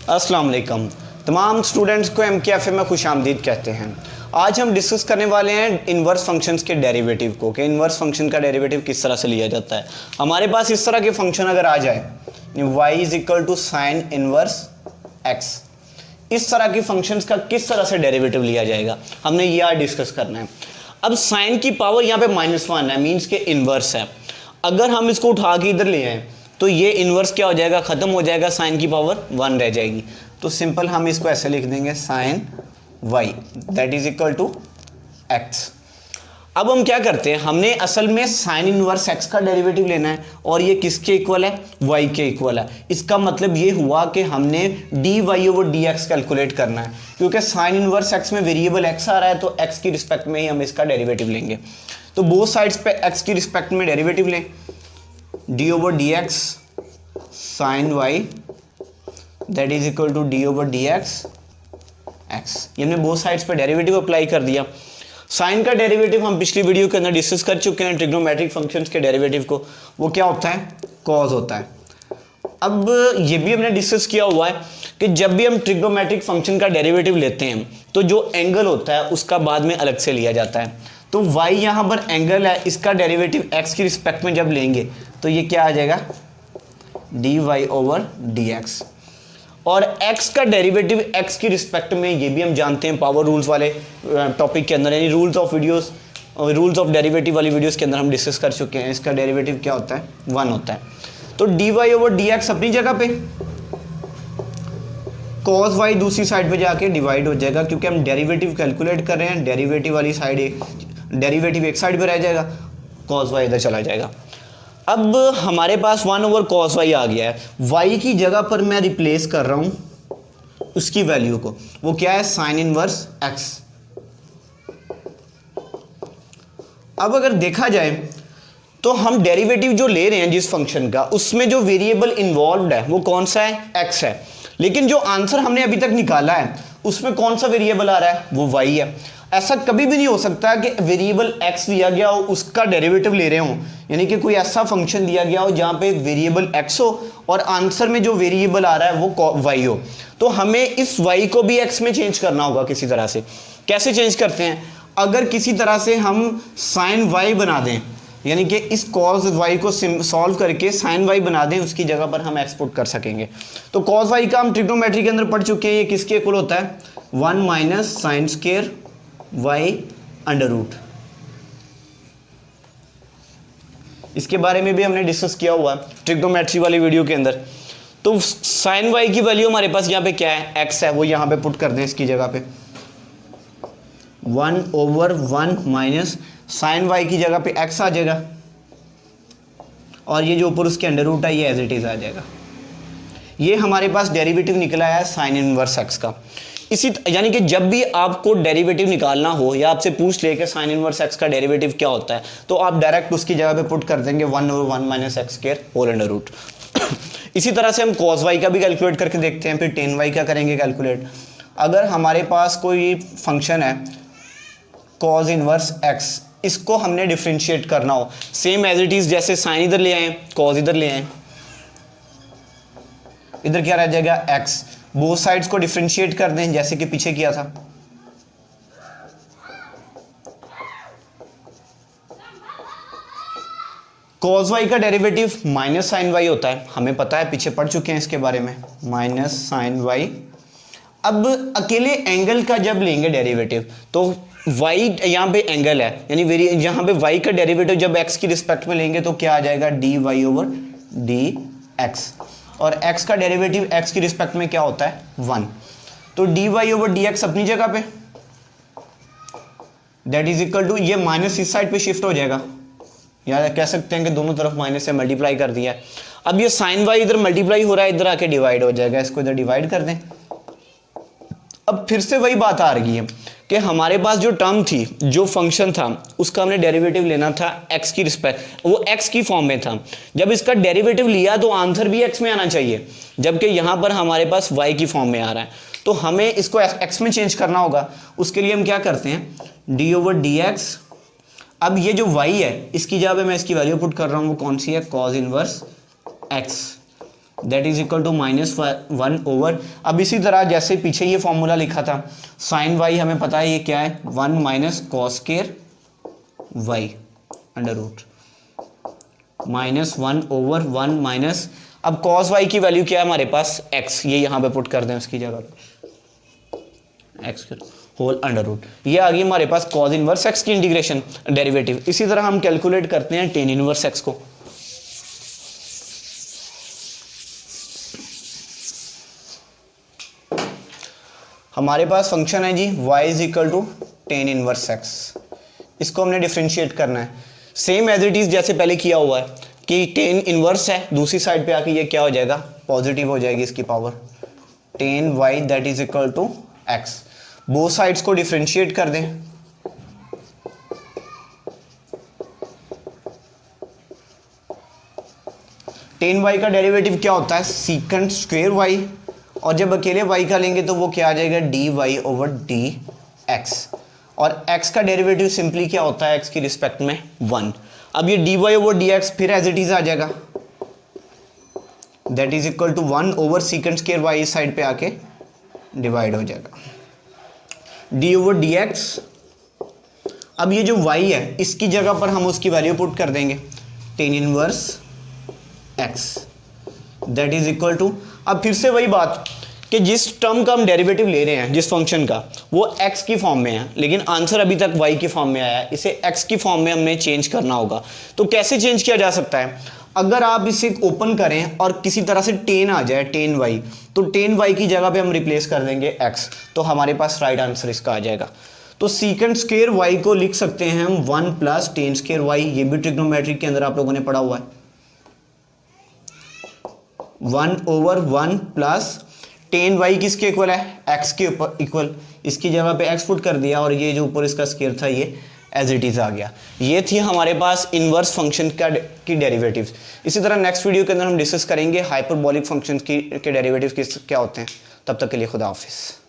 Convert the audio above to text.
अस्सलाम वालेकुम। तमाम स्टूडेंट्स को MKFA में खुशामदीद कहते हैं। आज हम डिस्कस करने वाले हैं इन्वर्स फंक्शंस के डेरिवेटिव को, कि इन्वर्स फंक्शन का डेरिवेटिव किस तरह से लिया जाता है। हमारे पास इस तरह के फंक्शन अगर आ जाए y is equal to sine inverse x, इस तरह की फंक्शंस का किस तरह से डेरिवेटिव लिया जाएगा, हमने ये आज डिस्कस करना है। अब साइन की पावर यहाँ पे -1 है, मीन्स के इन्वर्स है। अगर हम इसको उठा के इधर ले आए तो ये इन्वर्स क्या हो जाएगा, ख़त्म हो जाएगा, साइन की पावर 1 रह जाएगी। तो सिंपल हम इसको ऐसे लिख देंगे sine y that is equal to x। अब हम क्या करते हैं, हमने असल में साइन इनवर्स x का डेरिवेटिव लेना है और ये किसके इक्वल है, y के इक्वल है। इसका मतलब ये हुआ कि हमने dy ओवर dx कैलकुलेट करना है, क्योंकि साइन इनवर्स x में वेरिएबल x आ रहा है तो x की रिस्पेक्ट में ही हम इसका डेरिवेटिव लेंगे। तो बोथ साइड्स पे x की रिस्पेक्ट में डेरिवेटिव लें, d over d x sine y that is equal to d over d x x. ये हमने बोथ साइड्स पे डेरिवेटिव अप्लाई कर दिया। साइन का डेरिवेटिव हम पिछली वीडियो के अंदर डिस्कस कर चुके हैं, ट्रिग्नोमेट्रिक फंक्शंस के डेरिवेटिव को, वो क्या होता है, कॉस होता है। अब ये भी हमने डिस्कस किया हुआ है कि जब भी हम ट्रिग्नोमेट्रिक फंक्शन का डेरिवेटिव लेते हैं तो जो एंगल होता है उसका बाद में अलग से लिया जाता है। तो y यहाँ पर एंगल है, इसका डेरिवेटिव x की रिस्पेक्ट में जब लेंगे तो ये क्या आ जाएगा, dy ओवर dx। और x का डेरिवेटिव x की रिस्पेक्ट में, ये भी हम जानते हैं पावर रूल्स वाले टॉपिक के अंदर, यानी रूल्स ऑफ डेरिवेटिव वाली वीडियोस के अंदर हम डिस्कस कर चुके हैं। इसका डेरिवेटिव क्या होता है, 1 होता है। तो dy ओवर dx अपनी जगह पे, cos y दूसरी साइड पे जाके डिवाइड हो जाएगा, क्योंकि हम डेरिवेटिव कैलकुलेट कर रहे हैं। डेरिवेटिव वाली साइड, डेरिवेटिव एक साइड पे रह जाएगा, cos y इधर चला जाएगा। अब हमारे पास 1 ओवर cos y आ गया है, y की जगह पर मैं रिप्लेस कर रहा हूं उसकी वैल्यू को, वो क्या है, साइन इनवर्स x। अब अगर देखा जाए तो हम डेरिवेटिव जो ले रहे हैं जिस फंक्शन का, उसमें जो वेरिएबल इन्वॉल्व्ड है वो कौन सा है, x है। लेकिन जो आंसर हमने अभी तक निकाला है उसमें कौन सा वेरिएबल आ रहा है, वो y है। ऐसा कभी भी नहीं हो सकता कि वेरिएबल x दिया गया हो उसका डेरिवेटिव ले रहे हो, यानी कि कोई ऐसा फंक्शन दिया गया हो जहां पे वेरिएबल x हो और आंसर में जो वेरिएबल आ रहा है वो y हो। तो हमें इस y को भी x में चेंज करना होगा किसी तरह से। कैसे चेंज करते हैं, अगर किसी तरह से हम साइन y बना दें, यानी कि इस cos y को सॉल्व करके साइन y बना दें, उसकी जगह पर हम एक्सपोर्ट कर सकेंगे। तो cos y का हम ट्रिग्नोमेट्री के अंदर पढ़ चुके हैं, ये किसके इक्वल होता है, 1 minus sine square y under root. इसके बारे में भी हमने डिस्कस किया हुआ ट्रिग्नोमेट्री वाली वीडियो के अंदर। तो साइन y की वैल्यू हमारे पास यहाँ पे क्या है, x है, वो यहाँ पे पुट कर दें इसकी जगह पे, 1 ओवर 1 माइनस साइन y की जगह पे x आ जाएगा, और ये जो ऊपर उसके अंडर रूट है ये एज इट इज आ जाएगा। ये हमारे पास डेरिवेटिव निकला है साइन इनवर्स x का। इसी यानी कि जब भी आपको डेरिवेटिव निकालना हो या आपसे पूछ ले कि साइन इनवर्स x का डेरिवेटिव क्या होता है, तो आप डायरेक्ट उसकी जगह पे पुट कर देंगे 1 over 1 minus x square whole under root. इसी तरह से हम cos y का भी कैलकुलेट करके देखते हैं, फिर tan y का करेंगे कैलकुलेट। अगर हमारे पास कोई फंक्शन है cos इनवर्स x, इसको हमने डिफ्रेंशिएट करना हो, सेम एज इट इज, जैसे साइन इधर ले आए, cos इधर ले आए, इधर क्या रह जाएगा, x। बोथ साइड्स को डिफरेंशिएट कर दें जैसे कि पीछे किया था। cos y का डेरिवेटिव माइनस साइन y होता है, हमें पता है, पीछे पढ़ चुके हैं इसके बारे में, माइनस साइन y। अब अकेले एंगल का जब लेंगे डेरिवेटिव तो y यहाँ पे एंगल है, यानी यहाँ पे y का डेरिवेटिव जब x की रिस्पेक्ट में लेंगे तो क्या आ जाएगा, dy ओवर dx। और x का डेरिवेटिव x की रिस्पेक्ट में क्या होता है, 1। तो dy ओवर dx अपनी जगह पे, दैट इज इक्वल टू, ये माइनस इस साइड पे शिफ्ट हो जाएगा, या कह सकते हैं कि दोनों तरफ माइनस से मल्टीप्लाई कर दिया है। अब ये साइन y इधर मल्टीप्लाई हो रहा है, इधर आके डिवाइड हो जाएगा, इसको इधर डिवाइड कर दें। अब फिर से वही बात आ रही है कि हमारे पास जो टर्म थी, जो फंक्शन था, उसका हमने डेरिवेटिव लेना था x की रिस्पेक्ट, वो x की फॉर्म में था। जब इसका डेरिवेटिव लिया तो आंसर भी x में आना चाहिए, जबकि यहाँ पर हमारे पास y की फॉर्म में आ रहा है। तो हमें इसको x में चेंज करना होगा। उसके लिए हम क्या करते हैं, d ओवर डी एक्स। अब ये जो y है, इसकी जगह पे मैं इसकी वैल्यू पुट कर रहा हूँ, वो कौन सी है, cos inverse x। That is equal to -1 over, अब इसी तरह जैसे पीछे ये फॉर्मूला लिखा था साइन वाई, हमें पता है ये क्या है 1 minus cos square y under root -1 over 1 minus, अब कॉस वाई की वैल्यू क्या है हमारे पास x, ये यहाँ पे पुट कर दें उसकी जगह पे x होल अंडर रूट, ये आ गई हमारे पास कॉस इनवर्स x की इंटीग्रेशन डेरिवेटिव। इसी तरह हम कैलकुलेट करते हैं टेन इनवर्स x को। हमारे पास फंक्शन है जी y is equal to tan inverse x, इसको हमने डिफ्रेंशिएट करना है सेम एज इट इज जैसे पहले किया हुआ है कि टेन इनवर्स है, दूसरी साइड पे आके ये क्या हो जाएगा पॉजिटिव हो जाएगी इसकी power, tan y that is equal to x, both sides को डिफ्रेंशिएट कर दें, टेन y का डेरिवेटिव क्या होता है सीकेंट स्क्वायर y, और जब अकेले y का लेंगे तो वो क्या आ जाएगा d y over d x, और x का डेरिवेटिव सिंपली क्या होता है x की रिस्पेक्ट में 1। अब ये d y over d x फिर एज इट इज आ जाएगा, that is equal to 1 over secant square y इस साइड पे आके डिवाइड हो जाएगा d ओवर डी एक्स। अब ये जो y है इसकी जगह पर हम उसकी वैल्यू पुट कर देंगे tan inverse x, that is equal to, अब फिर से वही बात कि जिस टर्म का हम डेरिवेटिव ले रहे हैं जिस फंक्शन का वो x की फॉर्म में है, लेकिन आंसर अभी तक y की फॉर्म में आया है, इसे x की फॉर्म में हमने चेंज करना होगा। तो कैसे चेंज किया जा सकता है, अगर आप इसे ओपन करें और किसी तरह से टेन आ जाए टेन y, तो टेन y की जगह पे हम रिप्लेस कर देंगे x, तो हमारे पास राइट आंसर इसका आ जाएगा। तो सीकेंट स्क्वायर y को लिख सकते हैं हम 1 प्लस टेन स्क्वायर y, ये भी ट्रिग्नोमेट्री के अंदर आप लोगों ने पढ़ा हुआ है, 1 ओवर 1 प्लस टेन y किसके इक्वल है x के ऊपर इक्वल, इसकी जगह पे x पुट कर दिया और ये जो ऊपर इसका स्क्वायर था ये एज इट इज आ गया। ये थी हमारे पास इनवर्स फंक्शन की डेरिवेटिव्स। इसी तरह नेक्स्ट वीडियो के अंदर हम डिस्कस करेंगे हाइपरबोलिक फंक्शन के डेरिवेटिव्स क्या होते हैं। तब तक के लिए खुदा हाफिज़।